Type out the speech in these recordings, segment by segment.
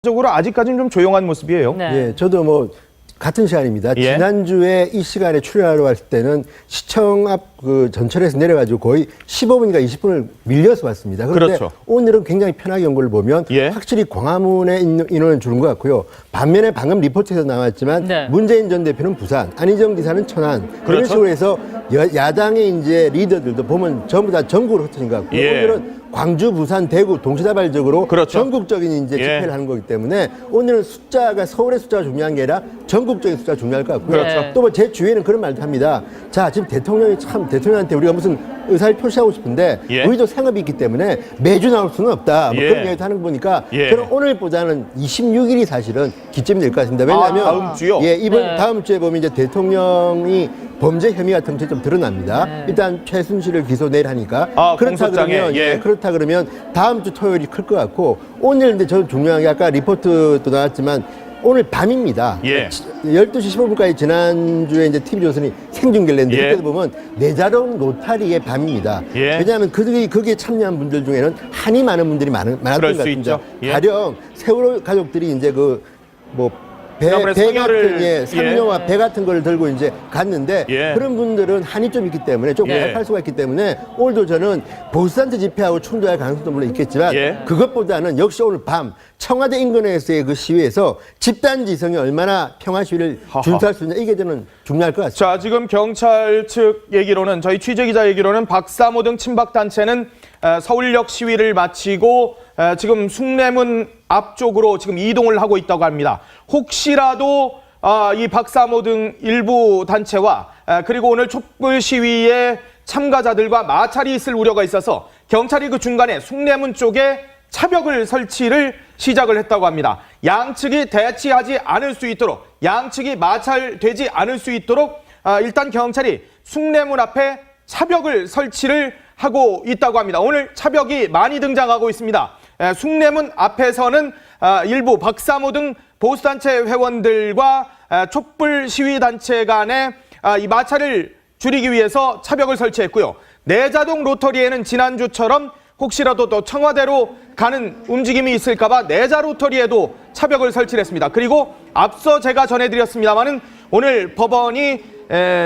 적으로 아직까지는 좀 조용한 모습이에요. 네. 예, 저도 뭐 같은 시간입니다. 예. 지난주에 이 시간에 출연하러 왔을 때는 시청 앞 그 전철에서 내려가지고 거의 15분인가 20분을 밀려서 왔습니다. 그런데 그렇죠. 오늘은 굉장히 편하게 온 걸 보면 예. 확실히 광화문에 인원을 줄은 것 같고요. 반면에 방금 리포트에서 나왔지만 네. 문재인 전 대표는 부산, 안희정 지사는 천안 그런 그렇죠. 식으로 해서 야당의 이제 리더들도 보면 전부 다 전국으로 흩어진 것 같고요. 예. 오늘은 광주, 부산, 대구 동시다발적으로 그렇죠. 전국적인 이제 예. 집회를 하는 거기 때문에 오늘은 숫자가 서울의 숫자가 중요한 게 아니라 전국적인 숫자가 중요할 것 같고요. 그렇죠. 또 뭐 제 주위에는 그런 말도 합니다. 자, 지금 대통령한테 우리가 무슨 의사를 표시하고 싶은데 예. 우리도 생업이 있기 때문에 매주 나올 수는 없다. 뭐 예. 그런 얘기도 하는 거 보니까 예. 저는 오늘보다는 26일이 사실은 기점이 될 것 같습니다. 왜냐하면 다음 주요? 예, 이번 네. 다음 주에 보면 이제 대통령이 범죄 혐의 같은 것이 좀 드러납니다. 네. 일단 최순실을 기소 내일 하니까 그렇다 공소장에, 그러면 예. 그렇다 그러면 다음 주 토요일이 클 것 같고 오늘 근데 저 중요한 게 아까 리포트도 나왔지만 오늘 밤입니다. 예. 12시 15분까지 지난주에 이제 TV조선이 생중계를 했는데 예. 그때 보면 내자동 로타리의 밤입니다. 예. 왜냐하면 거기에 참여한 분들 중에는 한이 많은 분들이 많았던 것 그럴 수 같습니다. 있죠. 예. 가령 세월호 가족들이 이제 배 그러면 상여를- 같은 상여와 배 같은 걸 들고 이제 갔는데 예. 그런 분들은 한이 좀 있기 때문에 좀 예. 가입할 수가 있기 때문에 오늘도 저는 보수단체 집회하고 충돌할 가능성도 물론 있겠지만 예. 그것보다는 역시 오늘 밤 청와대 인근에서의 그 시위에서 집단 지성이 얼마나 평화 시위를 하하. 준수할 수 있냐 이게 저는 중요할 것 같습니다. 자, 지금 경찰 측 얘기로는 저희 취재기자 얘기로는 박사모 등 친박단체는 서울역 시위를 마치고 지금 숭례문 앞쪽으로 지금 이동을 하고 있다고 합니다. 혹시라도 이 박사모 등 일부 단체와 그리고 오늘 촛불 시위에 참가자들과 마찰이 있을 우려가 있어서 경찰이 그 중간에 숭례문 쪽에 차벽을 설치를 시작을 했다고 합니다. 양측이 대치하지 않을 수 있도록 양측이 마찰되지 않을 수 있도록 일단 경찰이 숭례문 앞에 차벽을 설치를 하고 있다고 합니다. 오늘 차벽이 많이 등장하고 있습니다. 숭례문 앞에서는 일부 박사모 등 보수단체 회원들과 촛불 시위단체 간의 이 마찰을 줄이기 위해서 차벽을 설치했고요. 내자동 로터리에는 지난주처럼 혹시라도 또 청와대로 가는 움직임이 있을까봐 내자 로터리에도 차벽을 설치를 했습니다. 그리고 앞서 제가 전해드렸습니다마는 오늘 법원이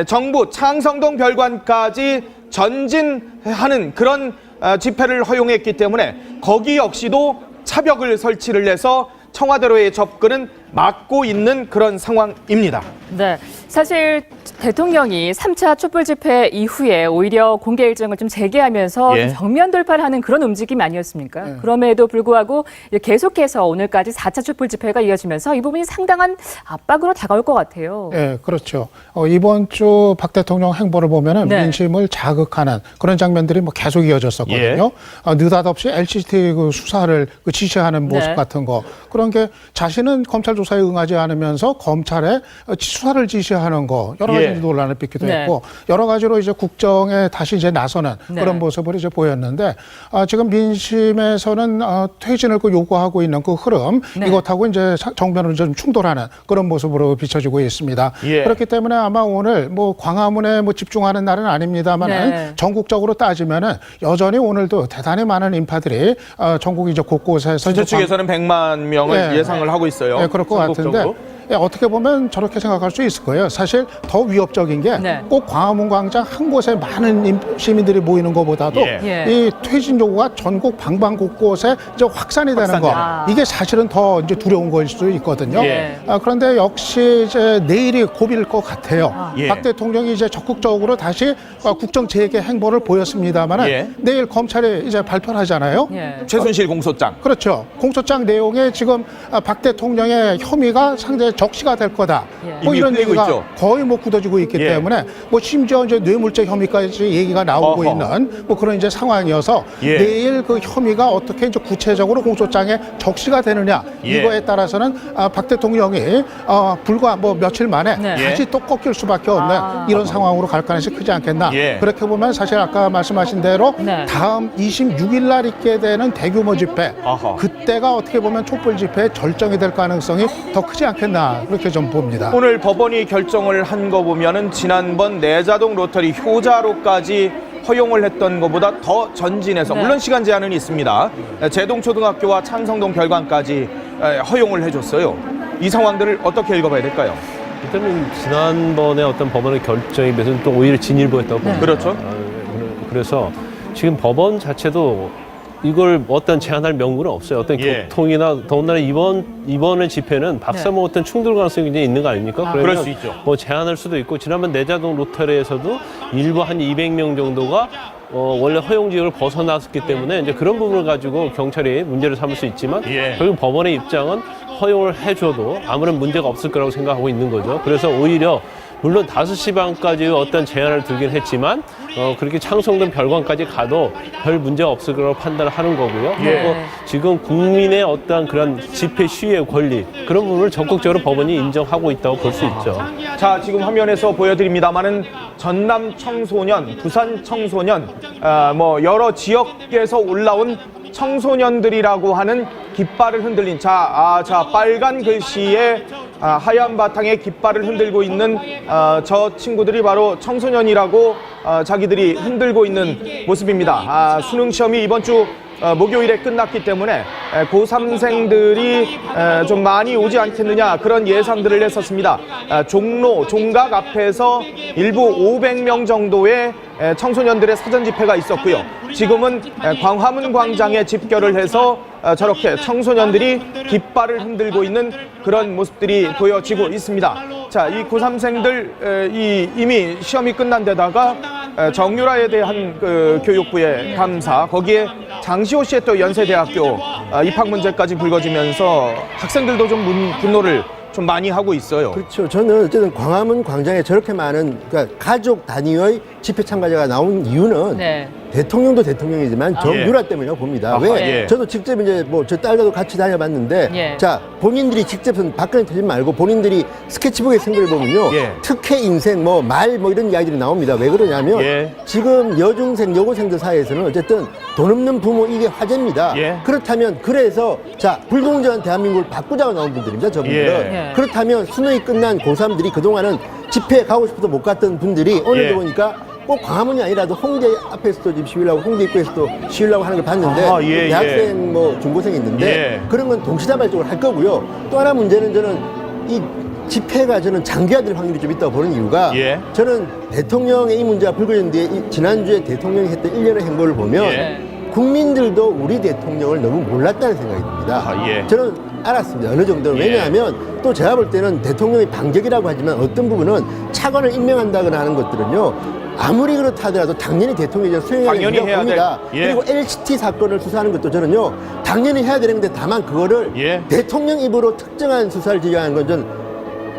정부 창성동 별관까지 전진하는 그런 집회를 허용했기 때문에 거기 역시도 차벽을 설치를 해서 청와대로의 접근은 막고 있는 그런 상황입니다. 네, 사실 대통령이 3차 촛불 집회 이후에 오히려 공개 일정을 좀 재개하면서 예. 정면 돌파를 하는 그런 움직임이 아니었습니까? 그럼에도 불구하고 계속해서 오늘까지 4차 촛불 집회가 이어지면서 이 부분이 상당한 압박으로 다가올 것 같아요. 네, 그렇죠. 이번 주 박 대통령 행보를 보면은 네. 민심을 자극하는 그런 장면들이 뭐 계속 이어졌었거든요. 느닷없이 LCT 그 수사를 지시하는 모습 네. 같은 거 그런 게 자신은 검찰 조사에 응하지 않으면서 검찰에 수사를 지시하는 거 여러 가지 예. 논란을 빚기도 네. 했고 여러 가지로 이제 국정에 다시 이제 나서는 네. 그런 모습을 이제 보였는데 지금 민심에서는 퇴진을 그 요구하고 있는 그 흐름 네. 이것하고 이제 정면으로 좀 충돌하는 그런 모습으로 비춰지고 있습니다. 예. 그렇기 때문에 아마 오늘 뭐 광화문에 뭐 집중하는 날은 아닙니다만은 네. 전국적으로 따지면은 여전히 오늘도 대단히 많은 인파들이 전국 이제 곳곳에서 전체 이제 측에서는 100만 명을 네. 예상을 하고 있어요. 네, 그럴 것 전국적으로. 같은데 어떻게 보면 저렇게 생각할 수 있을 거예요. 사실 더 위협적인 게 꼭 네. 광화문 광장 한 곳에 많은 시민들이 모이는 것보다도 예. 이 퇴진 요구가 전국 방방곳곳에 이제 확산이 되는 거 아. 이게 사실은 더 이제 두려운 걸 수도 있거든요. 예. 그런데 역시 이제 내일이 고비일 것 같아요. 예. 박 대통령이 이제 적극적으로 다시 국정 재개 행보를 보였습니다만은 예. 내일 검찰이 이제 발표를 하잖아요. 예. 최순실 공소장. 그렇죠. 공소장 내용에 지금 박 대통령의 혐의가 상당히 적시가 될 거다. 예. 뭐 이미 이런 흘리고 얘기가 있죠. 거의 뭐 굳어지고 있기 예. 때문에 뭐 심지어 이제 뇌물죄 혐의까지 얘기가 나오고 어허. 있는 뭐 그런 이제 상황이어서 예. 내일 그 혐의가 어떻게 이제 구체적으로 공소장에 적시가 되느냐 예. 이거에 따라서는 박 대통령이 불과 뭐 며칠 만에 네. 다시 또 꺾일 수밖에 없는 이런 상황으로 갈 가능성이 크지 않겠나. 예. 그렇게 보면 사실 아까 말씀하신 대로 네. 다음 26일 날 있게 되는 대규모 집회 아하. 그때가 어떻게 보면 촛불 집회의 절정이 될 가능성이 더 크지 않겠나 그렇게 좀 봅니다. 오늘 법원이 결정을 한 거 보면은 지난번 내자동 로터리 효자로까지 허용을 했던 것보다 더 전진해서 물론 시간 제한은 있습니다. 제동초등학교와 창성동 별관까지 허용을 해줬어요. 이 상황들을 어떻게 읽어봐야 될까요? 일단은 지난번에 어떤 법원의 결정에 비해서는 또 오히려 진일보했다고 봅니다. 그렇죠. 그래서 지금 법원 자체도 이걸 어떤 제한할 명분은 없어요. 어떤 예. 교통이나 더군다나 이번의 집회는 박사모 어떤 충돌 가능성이 굉장히 있는 거 아닙니까? 그럴 수 있죠. 뭐 제한할 수도 있고 지난번 내자동 로터리에서도 일부 한 200명 정도가 원래 허용 지역을 벗어났기 때문에 이제 그런 부분을 가지고 경찰이 문제를 삼을 수 있지만 예. 결국 법원의 입장은 허용을 해줘도 아무런 문제가 없을 거라고 생각하고 있는 거죠. 그래서 오히려 물론 5시 반까지 어떤 제한을 두긴 했지만 그렇게 창성동 별관까지 가도 별 문제가 없을 거라고 판단을 하는 거고요. 그리고 지금 국민의 어떤 그런 집회 시위의 권리 그런 부분을 적극적으로 법원이 인정하고 있다고 볼 수 있죠. 자, 지금 화면에서 보여드립니다만은 전남 청소년, 부산 청소년, 뭐 여러 지역에서 올라온 청소년들이라고 하는 깃발을 흔들린 자 빨간 글씨에 하얀 바탕에 깃발을 흔들고 있는 저 친구들이 바로 청소년이라고 자기들이 흔들고 있는 모습입니다. 수능 시험이 이번 주 목요일에 끝났기 때문에 고3생들이 좀 많이 오지 않겠느냐 그런 예상들을 했었습니다. 종로, 종각 앞에서 일부 500명 정도의 청소년들의 사전 집회가 있었고요. 지금은 광화문 광장에 집결을 해서 저렇게 청소년들이 깃발을 흔들고 있는 그런 모습들이 보여지고 있습니다. 자, 이 고3생들 이미 시험이 끝난 데다가 정유라에 대한 그 교육부의 감사, 거기에 장시호 씨의 또 연세대학교 입학 문제까지 불거지면서 학생들도 좀 분노를 좀 많이 하고 있어요. 그렇죠. 저는 어쨌든 광화문 광장에 저렇게 많은 그러니까 가족 단위의 집회 참가자가 나온 이유는 네. 대통령도 대통령이지만 정유라 때문이라고 봅니다. 왜? 예. 저도 직접 이제 뭐 저 딸과도 같이 다녀봤는데 예. 자 본인들이 직접 박근혜 터진 말고 본인들이 스케치북에 쓴 걸 보면요. 예. 특혜 인생 뭐 말 뭐 이런 이야기들이 나옵니다. 왜 그러냐면 예. 지금 여중생 여고생들 사이에서는 어쨌든 돈 없는 부모 이게 화제입니다. 예. 그렇다면 그래서 자 불공정한 대한민국을 바꾸자고 나온 분들입니다. 저분들은. 예. 그렇다면 수능이 끝난 고3들이 그동안은 집회에 가고 싶어도 못 갔던 분들이 오늘도 예. 보니까 꼭 광화문이 아니라도 홍대 앞에서도 지금 시위를 하고 홍대 입구에서도 시위를 하고 하는 걸 봤는데 예, 대학생 뭐 중고생이 있는데 예. 그런 건 동시다발적으로 할 거고요. 또 하나 문제는 저는 이 집회가 저는 장기화될 확률이 좀 있다고 보는 이유가 예. 저는 대통령의 이 문제가 불거진 뒤에 지난주에 대통령이 했던 일련의 행보를 보면 예. 국민들도 우리 대통령을 너무 몰랐다는 생각이 듭니다. 예. 저는 알았습니다. 어느 정도는. 예. 왜냐하면 또 제가 볼 때는 대통령이 반격이라고 하지만 어떤 부분은 차관을 임명한다거나 하는 것들은요. 아무리 그렇다 하더라도 당연히 대통령이 수행해야 당연히 된다고 해야 봅니다. 될, 예. 그리고 LCT 사건을 수사하는 것도 저는요. 당연히 해야 되는데 다만 그거를 예. 대통령 입으로 특정한 수사를 지휘하는 건 저는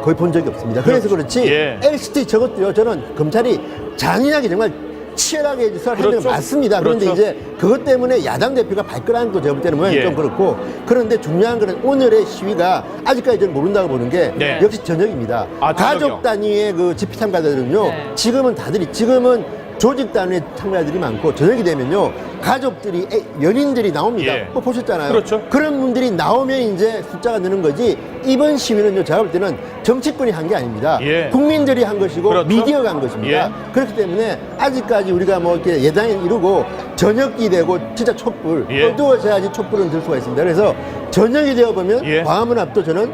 거의 본 적이 없습니다. 그래서 그렇지 예. LCT 저것도요. 저는 검찰이 잔인하게 정말 치열하게 수사를 했는 그렇죠. 건 맞습니다. 그런데 그렇죠. 이제 그것 때문에 야당 대표가 발끈하는 것도 제가 볼 때는 모양이 예. 좀 그렇고 그런데 중요한 거는 오늘의 시위가 아직까지 저는 모른다고 보는 게 네. 역시 저녁입니다. 아, 저녁이요? 가족 단위의 그 집회 참가자들은요. 네. 지금은 조직 단위의 참가자들이 많고 저녁이 되면요. 가족들이 연인들이 나옵니다. 예. 뭐 보셨잖아요. 그렇죠. 그런 분들이 나오면 이제 숫자가 느는 거지 이번 시위는요. 제가 볼 때는 정치권이 한 게 아닙니다. 예. 국민들이 한 것이고 그렇죠. 미디어가 한 것입니다. 예. 그렇기 때문에 아직까지 우리가 뭐 이렇게 예당에 이루고 저녁이 되고 진짜 촛불 예. 어두워져야지 촛불은 들 수가 있습니다. 그래서 저녁이 되어 보면 예. 광화문 앞도 저는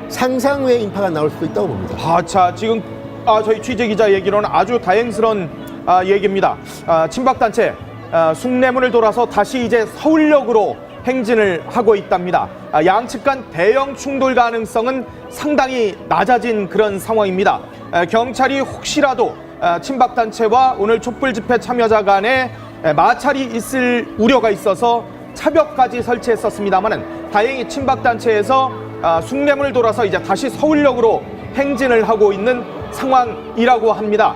상상 외의 인파가 나올 수도 있다고 봅니다. 자, 지금 저희 취재기자 얘기로는 아주 다행스러운 얘기입니다. 친박단체 숭례문을 돌아서 다시 이제 서울역으로 행진을 하고 있답니다. 양측 간 대형 충돌 가능성은 상당히 낮아진 그런 상황입니다. 경찰이 혹시라도 친박단체와 오늘 촛불 집회 참여자 간에 마찰이 있을 우려가 있어서 차벽까지 설치했었습니다만은 다행히 친박단체에서 숭례문을 돌아서 이제 다시 서울역으로 행진을 하고 있는 상황이라고 합니다.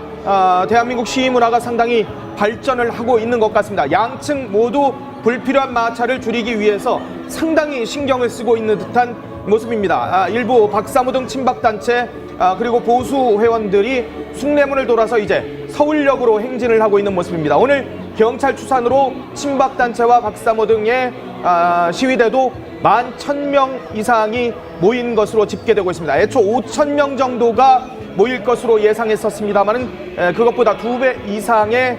대한민국 시위 문화가 상당히 발전을 하고 있는 것 같습니다. 양측 모두 불필요한 마찰을 줄이기 위해서 상당히 신경을 쓰고 있는 듯한 모습입니다. 일부 박사모 등 친박단체 그리고 보수 회원들이 숭례문을 돌아서 이제 서울역으로 행진을 하고 있는 모습입니다. 오늘 경찰 추산으로 친박단체와 박사모 등의 시위대도 11,000명 이상이 모인 것으로 집계되고 있습니다. 애초 5,000명 정도가 모일 것으로 예상했었습니다만은 그것보다 2배 이상의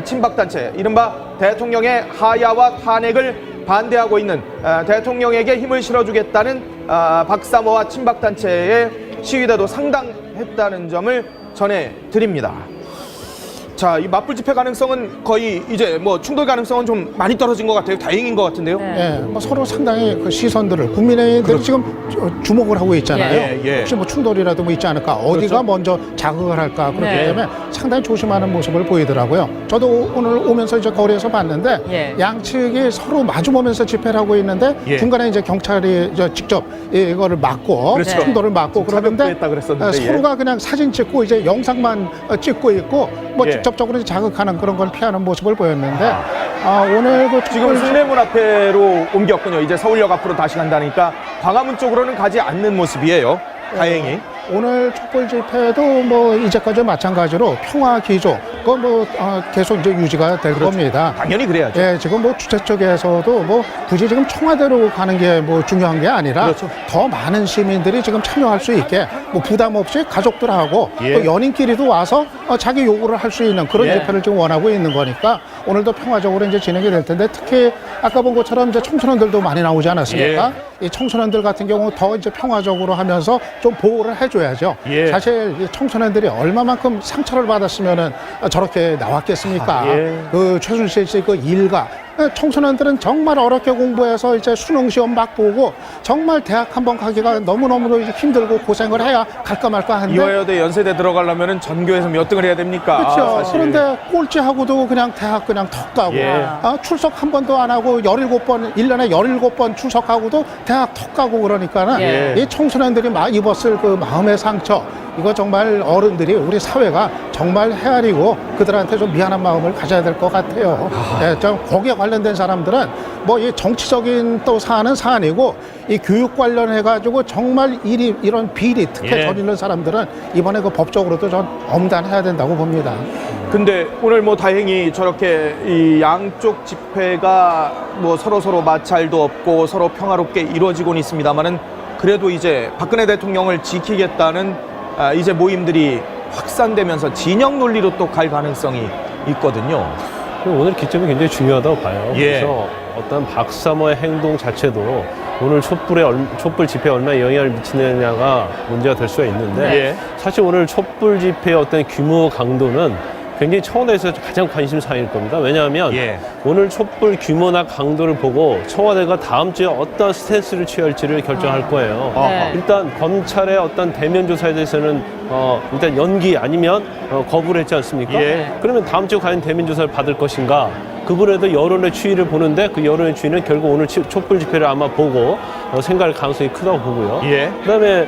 친박단체, 이른바 대통령의 하야와 탄핵을 반대하고 있는 대통령에게 힘을 실어주겠다는 박사모와 친박단체의 시위대도 상당했다는 점을 전해드립니다. 자, 이 맞불 집회 가능성은 거의 이제 뭐 충돌 가능성은 좀 많이 떨어진 것 같아요. 다행인 것 같은데요. 네. 예, 뭐 서로 상당히 그 시선들을 국민의힘들이 지금 주목을 하고 있잖아요. 예. 혹시 뭐 충돌이라도 뭐 있지 않을까, 어디가 먼저 자극을 할까, 그렇기 네. 때문에 상당히 조심하는 모습을 보이더라고요. 저도 오늘 오면서 이제 거리에서 봤는데 예. 양측이 서로 마주보면서 집회를 하고 있는데 예. 중간에 이제 경찰이 직접 이거를 막고 그렇죠. 충돌을 막고 그러는데 차벽도 했다 그랬었는데, 서로가 그냥 사진 찍고 이제 영상만 찍고 있고 뭐 예. 직접적으로 자극하는 그런 걸 피하는 모습을 보였는데 오늘 그 지금 숭례문 앞으로 옮겼군요. 이제 서울역 앞으로 다시 간다니까 광화문 쪽으로는 가지 않는 모습이에요. 다행히. 오늘 촛불 집회도 뭐 이제까지 마찬가지로 평화 기조 그거 뭐 계속 이제 유지가 될 겁니다. 당연히 그래야죠. 예, 지금 뭐 주최 쪽에서도 뭐 굳이 지금 청와대로 가는 게 뭐 중요한 게 아니라 그렇죠. 더 많은 시민들이 지금 참여할 수 있게 뭐 부담 없이 가족들하고 예. 또 연인끼리도 와서 자기 요구를 할 수 있는 그런 예. 집회를 지금 원하고 있는 거니까 오늘도 평화적으로 이제 진행이 될 텐데 특히 아까 본 것처럼 이제 청소년들도 많이 나오지 않았습니까? 이 청소년들 같은 경우 더 이제 평화적으로 하면서 좀 보호를 해줘야죠. 예. 사실 이 청소년들이 얼마만큼 상처를 받았으면은 저렇게 나왔겠습니까? 그 최순실 씨 그 일가 청소년들은 정말 어렵게 공부해서 이제 수능 시험 막 보고 정말 대학 한번 가기가 너무너무 힘들고 고생을 해야 갈까 말까 한데 이화여대 연세대 들어가려면 전교에서 몇 등을 해야 됩니까? 그렇죠. 사실. 그런데 꼴찌하고도 그냥 대학 그냥 턱 가고 예. 출석 한 번도 안 하고 17번, 1년에 17번 출석하고도 대학 턱 가고 그러니까는 예. 이 청소년들이 입었을 그 마음의 상처 이거 정말 어른들이 우리 사회가 정말 헤아리고 그들한테 좀 미안한 마음을 가져야 될 것 같아요. 예, 좀 거기에 관련된 사람들은 뭐 이 정치적인 또 사안은 사안이고 이 교육 관련해 가지고 정말 이런 비리 특혜 예. 저지른 사람들은 이번에 그 법적으로도 전 엄단해야 된다고 봅니다. 근데 오늘 뭐 다행히 저렇게 이 양쪽 집회가 뭐 서로 마찰도 없고 서로 평화롭게 이루어지고는 있습니다만은 그래도 이제 박근혜 대통령을 지키겠다는 이제 모임들이 확산되면서 진영 논리로 또 갈 가능성이 있거든요. 오늘 기점이 굉장히 중요하다고 봐요. 예. 그래서 어떤 박사모의 행동 자체도 오늘 촛불 집회에 얼마나 영향을 미치느냐가 문제가 될 수가 있는데 예. 사실 오늘 촛불 집회의 어떤 규모 강도는 굉장히 청와대에서 가장 관심사일 겁니다. 왜냐하면 예. 오늘 촛불 규모나 강도를 보고 청와대가 다음 주에 어떤 스탠스를 취할지를 결정할 거예요. 네. 일단 검찰의 어떤 대면 조사에 대해서는 일단 연기 아니면 거부를 했지 않습니까? 예. 그러면 다음 주에 과연 대면 조사를 받을 것인가? 그분에도 여론의 추이를 보는데 그 여론의 추이는 결국 오늘 촛불 집회를 아마 보고 생각할 가능성이 크다고 보고요. 예. 그다음에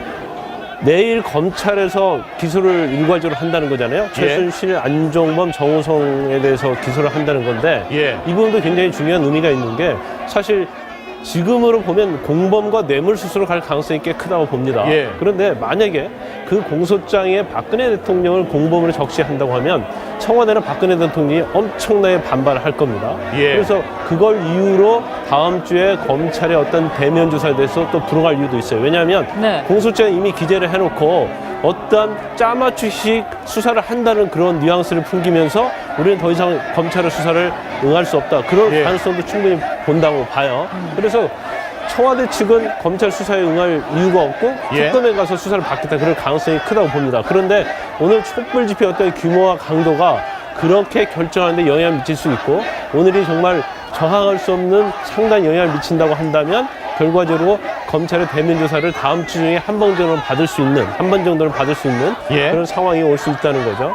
내일 검찰에서 기소를 일괄적으로 한다는 거잖아요. 최순실, 안종범, 정우성에 대해서 기소를 한다는 건데 예. 이 부분도 굉장히 중요한 의미가 있는 게 사실 지금으로 보면 공범과 뇌물수수로 갈 가능성이 꽤 크다고 봅니다. 예. 그런데 만약에 그 공소장에 박근혜 대통령을 공범으로 적시한다고 하면 청와대는 박근혜 대통령이 엄청나게 반발을 할 겁니다. 예. 그래서 그걸 이유로 다음 주에 검찰의 어떤 대면 조사에 대해서 또 불응할 이유도 있어요. 왜냐하면 네. 공소장에 이미 기재를 해놓고 어떤 짜맞추식 수사를 한다는 그런 뉘앙스를 풍기면서 우리는 더 이상 검찰의 수사를 응할 수 없다. 그런 예. 가능성도 충분히 본다고 봐요. 그래서 청와대 측은 검찰 수사에 응할 이유가 없고 예. 특검에 가서 수사를 받겠다. 그럴 가능성이 크다고 봅니다. 그런데 오늘 촛불 집회 어떤 규모와 강도가 그렇게 결정하는데 영향을 미칠 수 있고 오늘이 정말 저항할 수 없는 상당한 영향을 미친다고 한다면 결과적으로 검찰의 대면 조사를 다음 주 중에 한 번 정도는 받을 수 있는 예. 그런 상황이 올 수 있다는 거죠.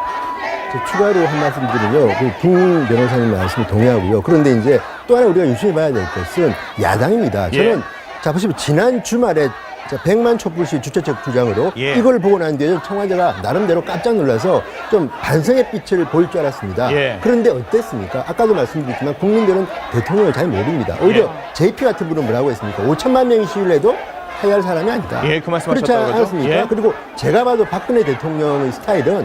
추가로 한 말씀 드리면요. 김 변호사님 말씀에 동의하고요. 그런데 이제 또 하나 우리가 유심히 봐야 될 것은 야당입니다. 예. 저는 자 보시면 지난 주말에 100만 촛불시 주최측 주장으로 예. 이걸 보고 난 뒤에 청와대가 나름대로 깜짝 놀라서 좀 반성의 빛을 보일 줄 알았습니다. 예. 그런데 어땠습니까? 아까도 말씀드렸지만 국민들은 대통령을 잘 모릅니다. 오히려 JP 같은 분은 뭐라고 했습니까? 5천만 명이 시위를 해도 하야할 사람이 아니다. 예, 그 말씀 그렇지 하셨다고 않았습니까? 그러죠? 예. 그리고 제가 봐도 박근혜 대통령의 스타일은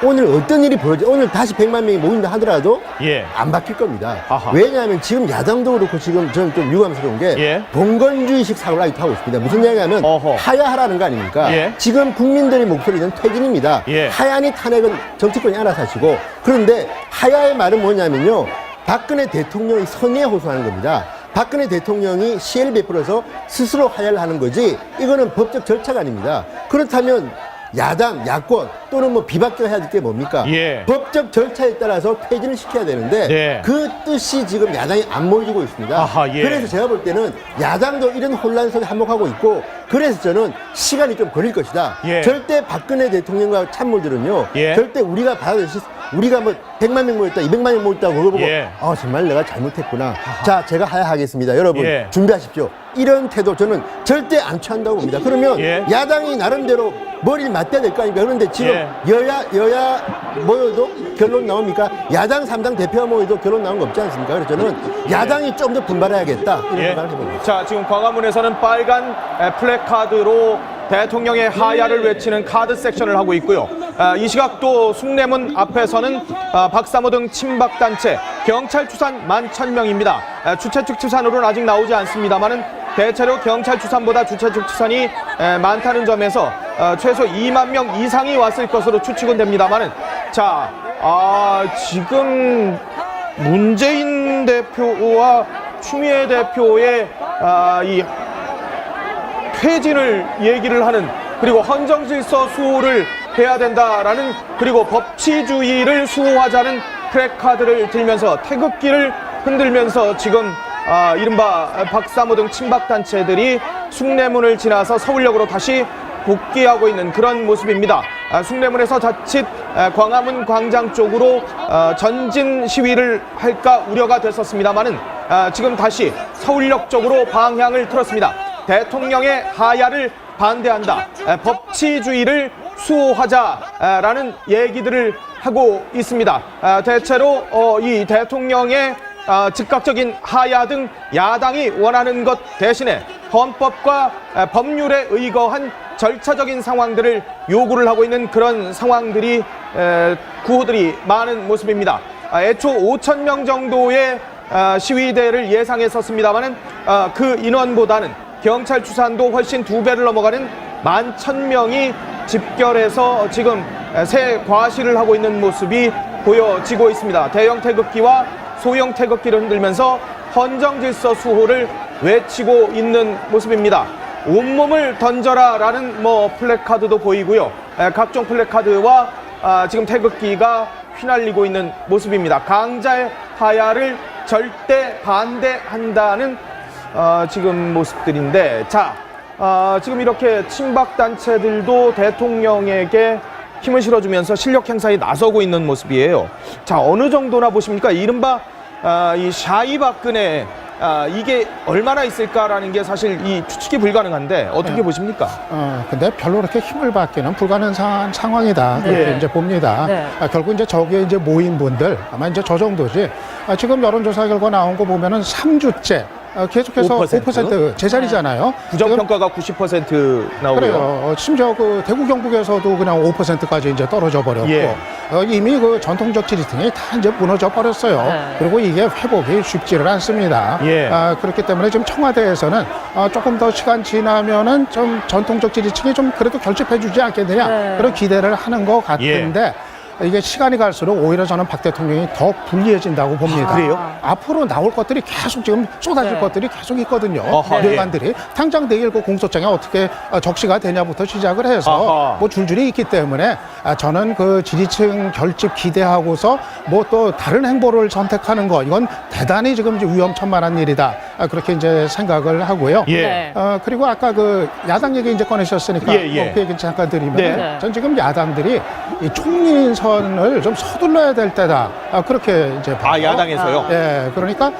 오늘 어떤 일이 벌어져 오늘 다시 100만 명이 모인다 하더라도 예. 안 바뀔 겁니다. 아하. 왜냐하면 지금 야당도 그렇고 지금 저는 좀 유감스러운 게 예. 봉건주의식 사고를 아직도 하고 있습니다. 무슨 이야기하면 어허. 하야하라는 거 아닙니까? 예. 지금 국민들의 목소리는 퇴진입니다. 예. 하야니 탄핵은 정치권이 알아서 하시고 그런데 하야의 말은 뭐냐면요. 박근혜 대통령이 선의에 호소하는 겁니다. 박근혜 대통령이 시혜를 베풀어서 스스로 하야를 하는 거지 이거는 법적 절차가 아닙니다. 그렇다면 야당, 야권 또는 뭐 비박계가 해야 될 게 뭡니까? 예. 법적 절차에 따라서 퇴진을 시켜야 되는데 네. 그 뜻이 지금 야당이 안 모여지고 있습니다. 아하, 예. 그래서 제가 볼 때는 야당도 이런 혼란 속에 한몫하고 있고 그래서 저는 시간이 좀 걸릴 것이다. 예. 절대 박근혜 대통령과 참모들은요. 예. 절대 우리가 받아들일 우리가 뭐 100만 명 모였다, 200만 명 모였다고 그거 보고 예. 정말 내가 잘못했구나. 자, 제가 하야하겠습니다. 여러분 예. 준비하십시오. 이런 태도 저는 절대 안 취한다고 봅니다. 그러면 예. 야당이 나름대로 머리를 맞대야 될 거 아닙니까? 그런데 지금 예. 여야 모여도 결론 나옵니까? 야당 3당 대표가 모여도 결론 나온 거 없지 않습니까? 그래서 저는 야당이 좀 더 분발해야겠다. 이런 예. 생각을 해봅니다. 자, 지금 광화문에서는 빨간 플래카드로 대통령의 하야를 외치는 카드 섹션을 하고 있고요. 이 시각 또 숭례문 앞에서는 박사모 등 친박단체 경찰 추산 11,000명입니다. 주최 측 추산으로는 아직 나오지 않습니다만은 대체로 경찰 추산보다 주최 측 추산이 많다는 점에서 최소 2만 명 이상이 왔을 것으로 추측은 됩니다만은 자, 지금 문재인 대표와 추미애 대표의 이 퇴진을 얘기를 하는 그리고 헌정질서 수호를 해야 된다라는 그리고 법치주의를 수호하자는 플래카드를 들면서 태극기를 흔들면서 지금 이른바 박사모 등 친박단체들이 숭례문을 지나서 서울역으로 다시 복귀하고 있는 그런 모습입니다. 숭례문에서 자칫 광화문 광장 쪽으로 전진 시위를 할까 우려가 됐었습니다만은 지금 다시 서울역 쪽으로 방향을 틀었습니다. 대통령의 하야를 반대한다. 법치주의를 수호하자라는 얘기들을 하고 있습니다. 대체로 이 대통령의 즉각적인 하야 등 야당이 원하는 것 대신에 헌법과 법률에 의거한 절차적인 상황들을 요구를 하고 있는 그런 상황들이 구호들이 많은 모습입니다. 애초 5,000명 정도의 시위대를 예상했었습니다만은 그 인원보다는 경찰 추산도 훨씬 2배를 넘어가는 11,000명이 집결해서 지금 새 과시를 하고 있는 모습이 보여지고 있습니다. 대형 태극기와 소형 태극기를 흔들면서 헌정질서 수호를 외치고 있는 모습입니다. 온몸을 던져라라는 플래카드도 보이고요. 각종 플래카드와 지금 태극기가 휘날리고 있는 모습입니다. 강자의 하야를 절대 반대한다는 지금 모습들인데 자, 지금 이렇게 친박단체들도 대통령에게 힘을 실어주면서 실력 행사에 나서고 있는 모습이에요. 자, 어느 정도나 보십니까? 이른바 이 샤이 박근혜 이게 얼마나 있을까라는 게 사실 이 추측이 불가능한데 어떻게 보십니까? 근데 별로 그렇게 힘을 받기는 불가능한 상황이다. 그렇게 예. 이제 봅니다. 네. 결국 이제 저기에 이제 모인 분들 아마 이제 저 정도지. 지금 여론조사 결과 나온 거 보면은 3주째 계속해서 5% 제자리잖아요. 부정평가가 90% 나오고요. 그래요. 심지어 그 대구 경북에서도 그냥 5%까지 이제 떨어져 버렸고 예. 이미 그 전통적 지지층이 다 이제 무너져 버렸어요. 네. 그리고 이게 회복이 쉽지를 않습니다. 예. 그렇기 때문에 지금 청와대에서는 조금 더 시간 지나면은 좀 전통적 지지층이 좀 그래도 결집해주지 않겠느냐 네. 그런 기대를 하는 것 같은데. 이게 시간이 갈수록 오히려 저는 박 대통령이 더 불리해진다고 봅니다. 그래요? 앞으로 나올 것들이 계속 지금 쏟아질 네. 것들이 계속 있거든요. 아하, 뇌관들이 당장 내일 그 공소장에 어떻게 적시가 되냐부터 시작을 해서 아하. 뭐 줄줄이 있기 때문에 저는 그 지지층 결집 기대하고서 뭐 또 다른 행보를 선택하는 거 이건 대단히 지금 이제 위험천만한 일이다. 그렇게 이제 생각을 하고요. 예. 네. 그리고 아까 그 야당 얘기 이제 꺼내셨으니까 예, 예. 그 얘기 잠깐 드리면 네. 전 지금 야당들이 이 총리선을 좀 서둘러야 될 때다. 그렇게 이제 봐요. 야당에서요? 예, 그러니까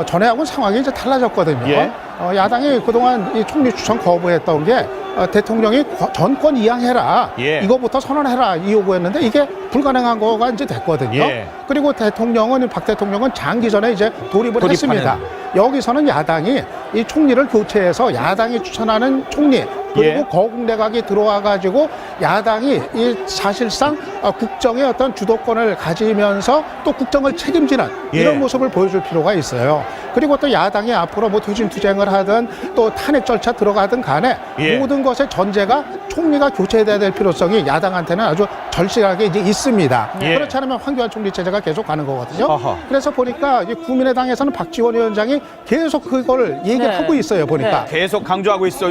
전에하고는 상황이 이제 달라졌거든요. 예. 야당이 그동안 이 총리 추천 거부했던 게 대통령이 전권 이양해라. 예. 이거부터 선언해라. 이 요구했는데 이게 불가능한 거가 이제 됐거든요. 예. 그리고 박 대통령은 장기 전에 이제 돌입을 돌입하는. 했습니다. 여기서는 야당이 이 총리를 교체해서 야당이 추천하는 총리 그리고 예. 거국 내각이 들어와 가지고 야당이 이 사실상 국정의 어떤 주도권을 가지면서 또 국정을 책임지는 예. 이런 모습을 보여줄 필요가 있어요. 그리고 또 야당이 앞으로 뭐 투쟁을 하든 또 탄핵 절차 들어가든 간에 예. 모든 것의 전제가 총리가 교체돼야 될 필요성이 야당한테는 아주 절실하게 이제 있습니다. 예. 그렇지 않으면 황교안 총리 체제가 계속 가는 거거든요. 아하. 그래서 보니까 이 국민의당에서는 박지원 위원장이 계속 그거를 얘기하고 있어요. 보니까. 계속 강조하고 있어.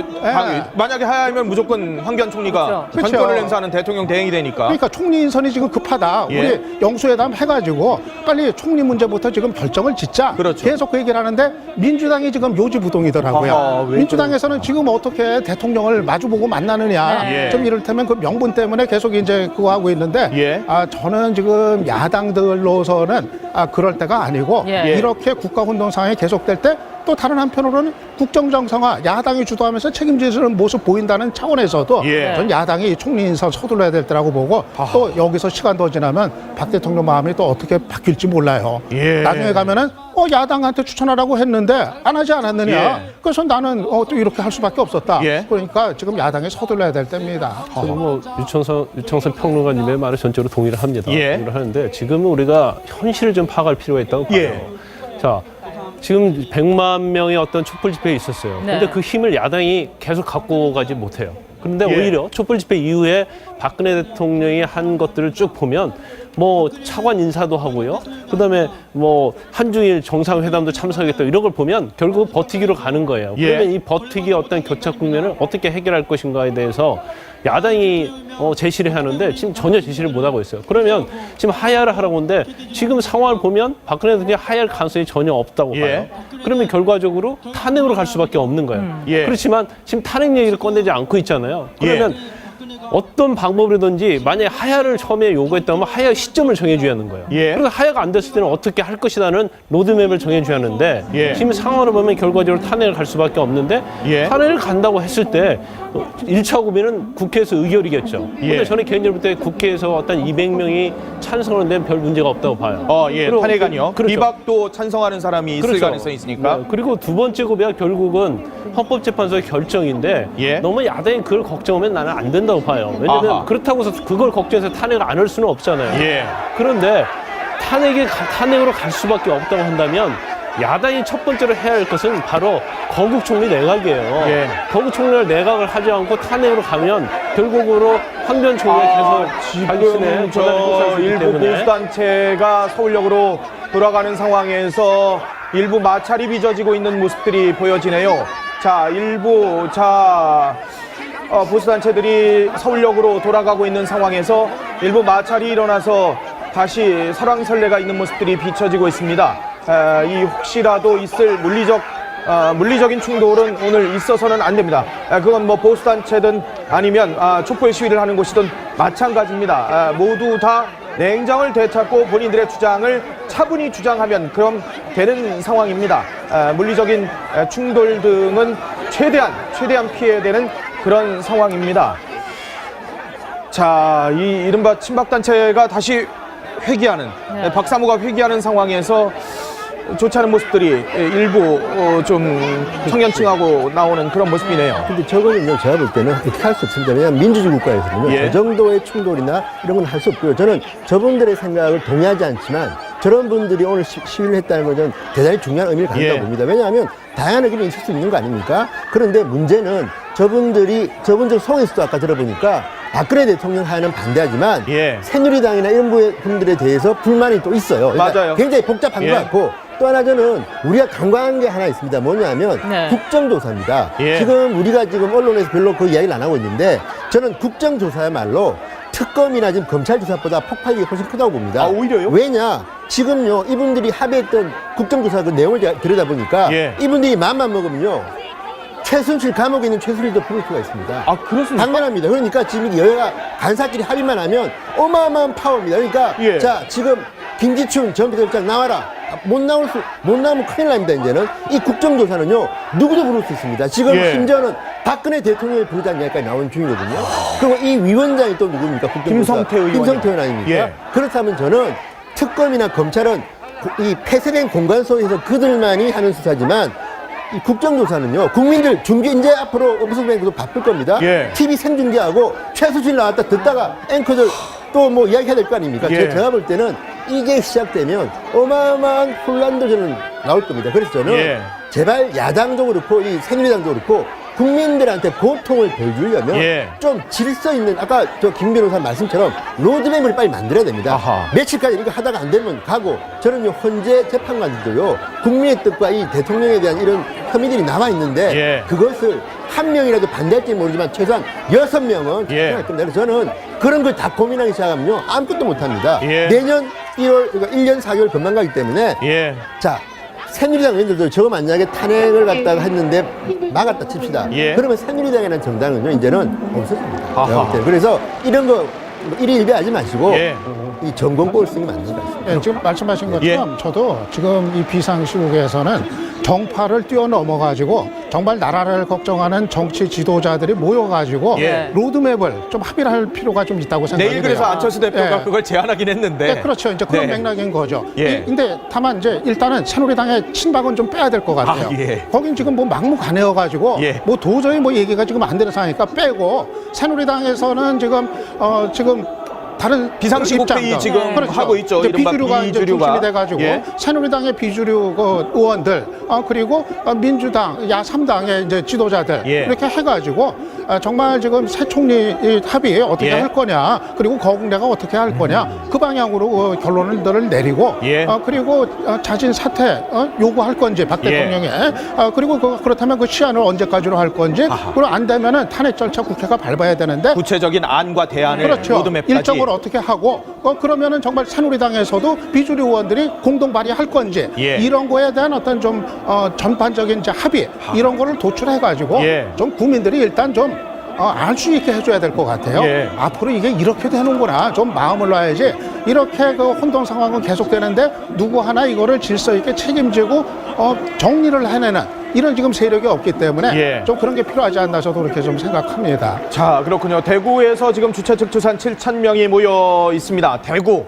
만약에 하야하면 무조건 황교안 총리가 그렇죠. 전권을 행사하는 대통령 대행이 되니까. 그러니까 총리 인선이 지금 급하다. 예. 우리 영수회담 해가지고 빨리 총리 문제부터 지금 결정을 짓자. 그렇죠. 계속 그 얘기를 하는데 민주당이 지금 요지부동이더라고요. 아하, 왜 민주당에서는 지금 어떻게 대통령을 마주보고 만나느냐. 네. 좀 이를테면 그 명분 때문에 계속 이제 그거 하고 있는데 예. 저는 지금 야당들로서는 그럴 때가 아니고 예. 이렇게 국가운동 상황이 계속될 때 또 다른 한편으로는 국정정상화 야당이 주도하면서 책임지는 모습 보인다는 차원에서도 예. 전 야당이 총리 인선 서둘러야 될 때라고 보고 또 여기서 시간 더 지나면 박 대통령 마음이 또 어떻게 바뀔지 몰라요. 예. 나중에 가면은 야당한테 추천하라고 했는데 안 하지 않았느냐. 예. 그래서 나는 또 이렇게 할 수밖에 없었다. 예. 그러니까 지금 야당이 서둘러야 될 때입니다. 뭐 유청선 평론가님의 말에 전적으로 동의를 합니다. 예. 동의를 하는데 지금은 우리가 현실을 좀 파악할 필요가 있다고 봐요. 예. 자, 지금 100만 명의 어떤 촛불 집회가 있었어요. 네. 근데 그 힘을 야당이 계속 갖고 가지 못해요. 그런데 예. 오히려 촛불 집회 이후에 박근혜 대통령이 한 것들을 쭉 보면 뭐 차관 인사도 하고요. 그다음에 뭐 한중일 정상회담도 참석했다 이런 걸 보면 결국 버티기로 가는 거예요. 예. 그러면 이 버티기 어떤 교착 국면을 어떻게 해결할 것인가에 대해서 야당이 제시를 하는데 지금 전혀 제시를 못 하고 있어요. 그러면 지금 하야를 하라고 하는데 지금 상황을 보면 박근혜 대통령이 하야할 가능성이 전혀 없다고 예. 봐요. 그러면 결과적으로 탄핵으로 갈 수밖에 없는 거예요. 예. 그렇지만 지금 탄핵 얘기를 꺼내지 않고 있잖아요. 그러면 어떤 방법이든지 만약에 하야를 처음에 요구했다면 하야 시점을 정해줘야 하는 거예요. 예. 그래서 하야가 안 됐을 때는 어떻게 할 것이라는 로드맵을 정해줘야 하는데 예. 지금 상황을 보면 결과적으로 탄핵을 갈 수밖에 없는데 예. 탄핵을 간다고 했을 때 1차 고비는 국회에서 의결이겠죠. 예. 근데 저는 개인적으로 볼 때 국회에서 어떤 200명이 찬성을 낸 별 문제가 없다고 봐요. 예. 그리고 탄핵안이요. 그렇죠. 비박도 찬성하는 사람이 있을 그렇죠. 가능성이 있으니까. 네. 그리고 두 번째 고비가 결국은 헌법재판소의 결정인데 예. 너무 야당이 그걸 걱정하면 나는 안 된다고 봐요. 왜냐하면 아하. 그렇다고 해서 그걸 걱정해서 탄핵을 안 할 수는 없잖아요. 예. 그런데 탄핵으로 갈 수밖에 없다고 한다면 야당이 첫 번째로 해야 할 것은 바로 거국 총리 내각이에요. 예. 거국 총리를 내각을 하지 않고 탄핵으로 가면 결국으로 황교안 총리가 계속 지금 저 일부 보수단체가 서울역으로 돌아가는 상황에서 일부 마찰이 빚어지고 있는 모습들이 보여지네요. 자, 보수단체들이 서울역으로 돌아가고 있는 상황에서 일부 마찰이 일어나서 다시 설왕설래가 있는 모습들이 비춰지고 있습니다. 이 혹시라도 있을 물리적인 충돌은 오늘 있어서는 안 됩니다. 그건 뭐 보수단체든 아니면 촛불 시위를 하는 곳이든 마찬가지입니다. 모두 다 냉정을 되찾고 본인들의 주장을 차분히 주장하면 그럼 되는 상황입니다. 물리적인 충돌 등은 최대한 피해되는 그런 상황입니다. 자, 이 이른바 친박단체가 다시 회귀하는, 박사모가 회귀하는 상황에서 좋지 않은 모습들이 일부 좀 청년층하고 나오는 그런 모습이네요. 근데 저거는요, 제가 볼 때는 어떻게 할 수 없습니다. 왜냐하면 민주주의 국가에서는요, 예. 저 정도의 충돌이나 이런 건 할 수 없고요. 저는 저분들의 생각을 동의하지 않지만 저런 분들이 오늘 시위를 했다는 것은 대단히 중요한 의미를 가진다고 예. 봅니다. 왜냐하면 다양한 의견이 있을 수 있는 거 아닙니까? 그런데 문제는 저분들 속에서도 아까 들어보니까 박근혜 대통령 하야는 반대하지만 예. 새누리당이나 이런 분들에 대해서 불만이 또 있어요. 그러니까 맞아요. 굉장히 복잡한 예. 것 같고 또 하나 저는 우리가 간과한 게 하나 있습니다. 뭐냐면 네. 국정조사입니다. 예. 지금 우리가 지금 언론에서 별로 그 이야기를 안 하고 있는데 저는 국정조사야말로 특검이나 지금 검찰 조사보다 폭발력이 훨씬 크다고 봅니다. 오히려요? 왜냐? 지금요 이분들이 합의했던 국정조사 그 내용을 들여다보니까 예. 이분들이 마음만 먹으면요 최순실 감옥에 있는 최순실도 부를 수가 있습니다. 그렇습니까? 당연합니다. 그러니까 지금 여야 간사끼리 합의만 하면 어마어마한 파워입니다. 그러니까 예. 자 지금 김기춘 전 비서실장 나와라. 못 나오면 큰일 납니다. 이제는 이 국정조사는요 누구도 부를 수 있습니다. 지금 예. 심지어는 박근혜 대통령을 부르자는 이야기까지 나온 중이거든요. 그리고 이 위원장이 또 누굽니까? 국정조사. 김성태 의원이요. 김성태 의원 아닙니까? 예. 그렇다면 저는 특검이나 검찰은 이 폐쇄된 공간 속에서 그들만이 하는 수사지만 이 국정조사는요, 국민들 중계 이제 앞으로 음성뱅크도 바쁠 겁니다. 예. TV 생중계하고 최수진 나왔다 듣다가 앵커들 또 뭐 이야기해야 될 거 아닙니까? 예. 제가 볼 때는 이게 시작되면 어마어마한 혼란도 저는 나올 겁니다. 그래서 저는 예. 제발 야당도 그렇고 이 새누리당도 그렇고 국민들한테 고통을 덜 주려면 예. 좀 질서 있는 아까 저 김 변호사 말씀처럼 로드맵을 빨리 만들어야 됩니다. 아하. 며칠까지 이거 하다가 안 되면 가고 저는요 헌재 재판관들도요 국민의 뜻과 이 대통령에 대한 이런 혐의들이 남아 있는데 예. 그것을 한 명이라도 반대할지 모르지만 최소한 6명은 예. 할 겁니다. 그래서 저는 그런 걸 다 고민하기 시작하면요 아무것도 못합니다. 예. 내년 1월 그러니까 1년 4개월 금방 가기 때문에 예. 자 새누리당 의원들도 저거 만약에 탄핵을 갖다가 했는데 막았다 칩시다. 예. 그러면 새누리당이라는 정당은요 이제는 없어집니다. 아하. 제가 볼 때는. 그래서 이런 거 일희일비하지 마시고 예. 이 전공법을 쓰는 게 맞는 것 같습니다. 예, 지금 말씀하신 것처럼 저도 지금 이 비상시국에서는 정파를 뛰어넘어가지고 정말 나라를 걱정하는 정치 지도자들이 모여가지고 예. 로드맵을 좀 합의를 할 필요가 좀 있다고 생각이 내일 돼요. 그래서 안철수 대표가 예. 그걸 제안하긴 했는데. 네, 그렇죠. 이제 그런 네. 맥락인 거죠. 예. 근데 다만 이제 일단은 새누리당의 친박은 좀 빼야 될 것 같아요. 아, 예. 거긴 지금 뭐 막무가내여가지고 예. 뭐 도저히 뭐 얘기가 지금 안 되는 상황이니까 빼고 새누리당에서는 지금 다른 비상시국 입장도. 회의 지금 하고 있죠. 이제 이른바 비주류가 이제 비주류가. 중심이 돼가지고 예. 새누리당의 비주류 그 의원들 그리고 민주당 야3당의 이제 지도자들 예. 이렇게 해가지고 정말 지금 새 총리 이 합의 어떻게 예. 할 거냐 그리고 거국내가 어떻게 할 거냐 그 방향으로 결론을 내리고 예. 그리고 자진 사퇴 요구할 건지 박 예. 대통령이 그리고 그렇다면 그 시한을 언제까지로 할 건지 그리고 안 되면은 탄핵 절차 국회가 밟아야 되는데 구체적인 안과 대안을 그렇죠. 로드맵까지. 일정을 어떻게 하고 그러면은 정말 새누리당에서도 비주류 의원들이 공동 발의할 건지 예. 이런 거에 대한 어떤 좀 전반적인 이제 합의 이런 거를 도출해 가지고 예. 좀 국민들이 일단 좀 알 수 있게 해줘야 될 것 같아요. 예. 앞으로 이게 이렇게 되는구나 좀 마음을 놔야지 이렇게 그 혼동 상황은 계속되는데 누구 하나 이거를 질서 있게 책임지고 정리를 해내는 이런 지금 세력이 없기 때문에 예. 좀 그런 게 필요하지 않나 저도 그렇게 좀 생각합니다. 자, 그렇군요. 대구에서 지금 주최 측 추산 7,000명이 모여 있습니다. 대구.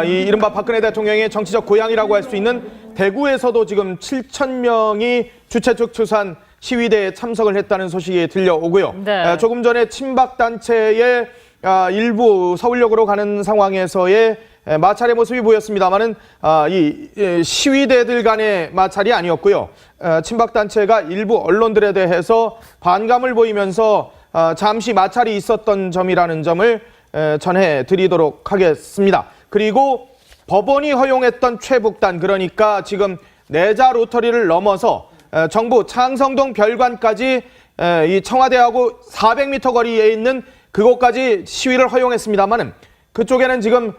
이 이른바 박근혜 대통령의 정치적 고향이라고 할 수 있는 대구에서도 지금 7,000명이 주최 측 추산 시위대에 참석을 했다는 소식이 들려오고요. 네. 조금 전에 친박단체의 일부 서울역으로 가는 상황에서의 마찰의 모습이 보였습니다만은 이 시위대들 간의 마찰이 아니었고요. 친박단체가 일부 언론들에 대해서 반감을 보이면서 잠시 마찰이 있었던 점이라는 점을 전해드리도록 하겠습니다. 그리고 법원이 허용했던 최북단, 그러니까 지금 내자 로터리를 넘어서 정부 창성동 별관까지 이 청와대하고 400m 거리에 있는 그곳까지 시위를 허용했습니다만은 그쪽에는 지금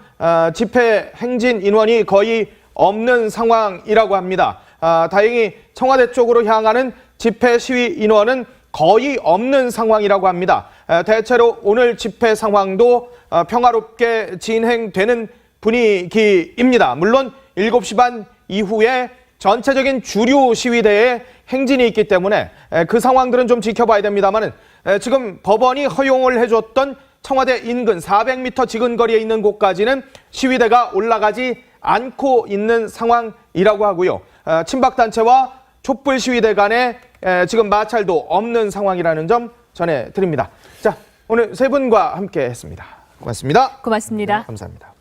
집회 행진 인원이 거의 없는 상황이라고 합니다. 다행히 청와대 쪽으로 향하는 집회 시위 인원은 거의 없는 상황이라고 합니다. 대체로 오늘 집회 상황도 평화롭게 진행되는 분위기입니다. 물론 7시 반 이후에 전체적인 주류 시위대의 행진이 있기 때문에 그 상황들은 좀 지켜봐야 됩니다만은 지금 법원이 허용을 해줬던 청와대 인근 400m 지근거리에 있는 곳까지는 시위대가 올라가지 않고 있는 상황이라고 하고요. 친박단체와 촛불 시위대 간에 지금 마찰도 없는 상황이라는 점 전해드립니다. 자, 오늘 세 분과 함께 했습니다. 고맙습니다. 고맙습니다. 감사합니다.